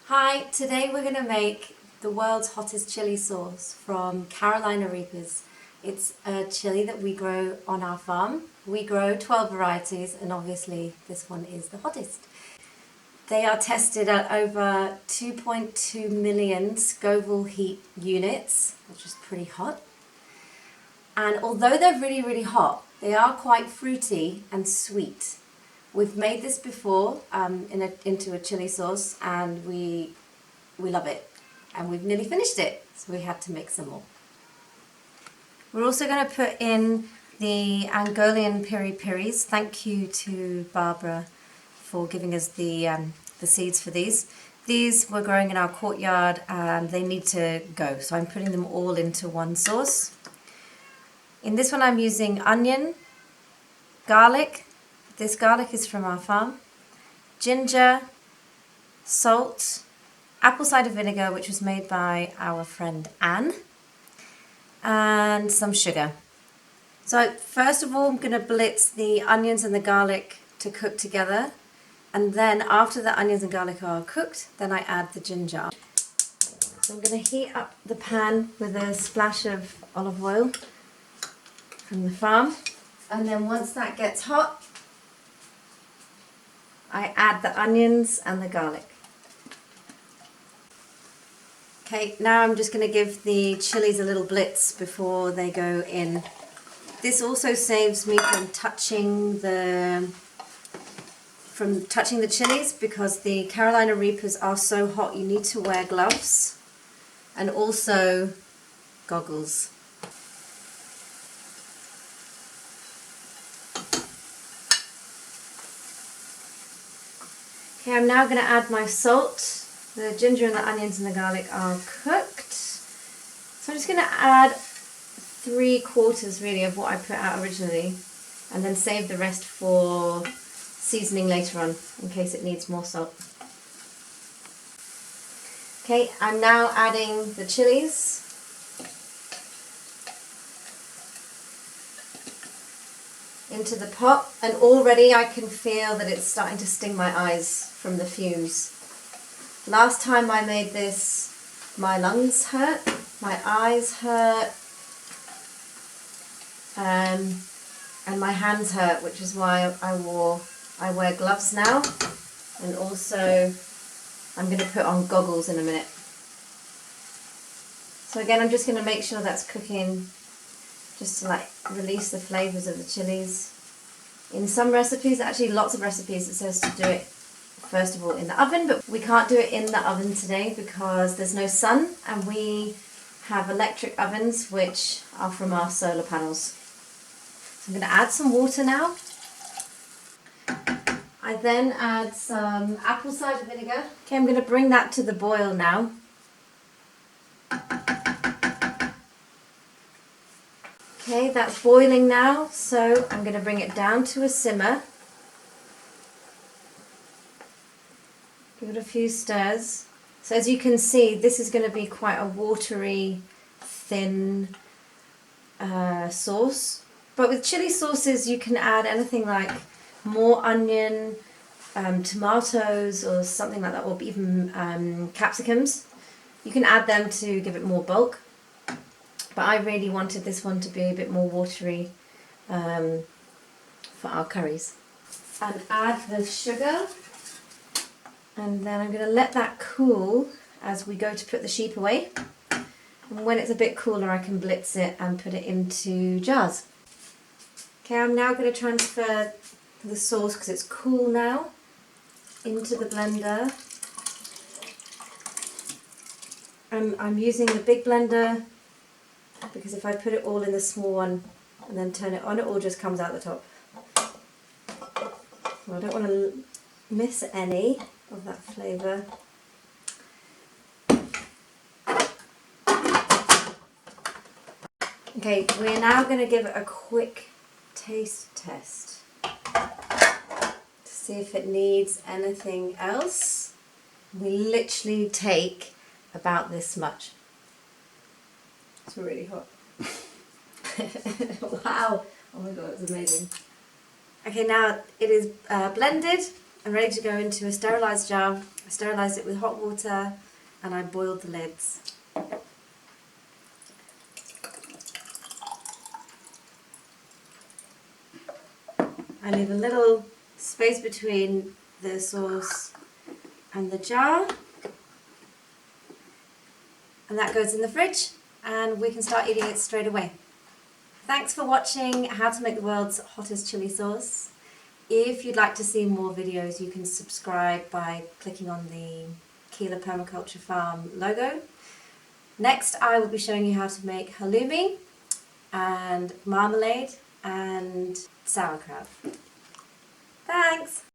Hi, today we're going to make the world's hottest chili sauce from Carolina Reapers. It's a chili that we grow on our farm. We grow 12 varieties and obviously this one is the hottest. They are tested at over 2.2 million Scoville heat units, which is pretty hot. And although they're really hot, they are quite fruity and sweet. We've made this before into a chili sauce and we love it. And we've nearly finished it, so we had to make some more. We're also going to put in the Angolan piri-piris. Thank you to Barbara for giving us the seeds for these. These we're growing in our courtyard and they need to go, so I'm putting them all into one sauce. In this one I'm using onion, garlic. This garlic is from our farm, ginger, salt, apple cider vinegar, which was made by our friend Anne, and some sugar. So first of all, I'm going to blitz the onions and the garlic to cook together, and then after the onions and garlic are cooked, then I add the ginger. So I'm going to heat up the pan with a splash of olive oil from the farm, and then once that gets hot, I add the onions and the garlic. Okay, now I'm just going to give the chilies a little blitz before they go in. This also saves me from touching the chilies because the Carolina Reapers are so hot you need to wear gloves and also goggles. Okay, I'm now going to add my salt. The ginger and the onions and the garlic are cooked. So I'm just going to add 3/4 really of what I put out originally and then save the rest for seasoning later on in case it needs more salt. Okay, I'm now adding the chilies. Into the pot, and already I can feel that it's starting to sting my eyes from the fumes. Last time I made this, my lungs hurt, my eyes hurt, and my hands hurt, which is why I wear gloves now, and also I'm going to put on goggles in a minute. So again, I'm just going to make sure that's cooking just to like release the flavours of the chilies. In some recipes, actually lots of recipes, it says to do it first of all in the oven, but we can't do it in the oven today because there's no sun and we have electric ovens which are from our solar panels. So I'm going to add some water now. I then add some apple cider vinegar. Okay, I'm going to bring that to the boil now. Okay, that's boiling now, so I'm going to bring it down to a simmer. Give it a few stirs. So as you can see, this is going to be quite a watery, thin sauce. But with chili sauces, you can add anything like more onion, tomatoes or something like that, or even capsicums. You can add them to give it more bulk. But I really wanted this one to be a bit more watery for our curries. And add the sugar. And then I'm going to let that cool as we go to put the sheep away. And when it's a bit cooler, I can blitz it and put it into jars. Okay, I'm now going to transfer the sauce, because it's cool now, into the blender. And I'm using the big blender because if I put it all in the small one and then turn it on, it all just comes out the top. Well, I don't want to miss any of that flavour. Okay, we're now going to give it a quick taste test to see if it needs anything else. We literally take about this much. It's really hot. Wow! Oh my god, it's amazing. Okay, now it is blended and ready to go into a sterilised jar. I sterilised it with hot water and I boiled the lids. I leave a little space between the sauce and the jar, and that goes in the fridge and we can start eating it straight away. Thanks for watching how to make the world's hottest chili sauce. If you'd like to see more videos, you can subscribe by clicking on the Keeler Permaculture Farm logo. Next I will be showing you how to make halloumi and marmalade and sauerkraut. Thanks!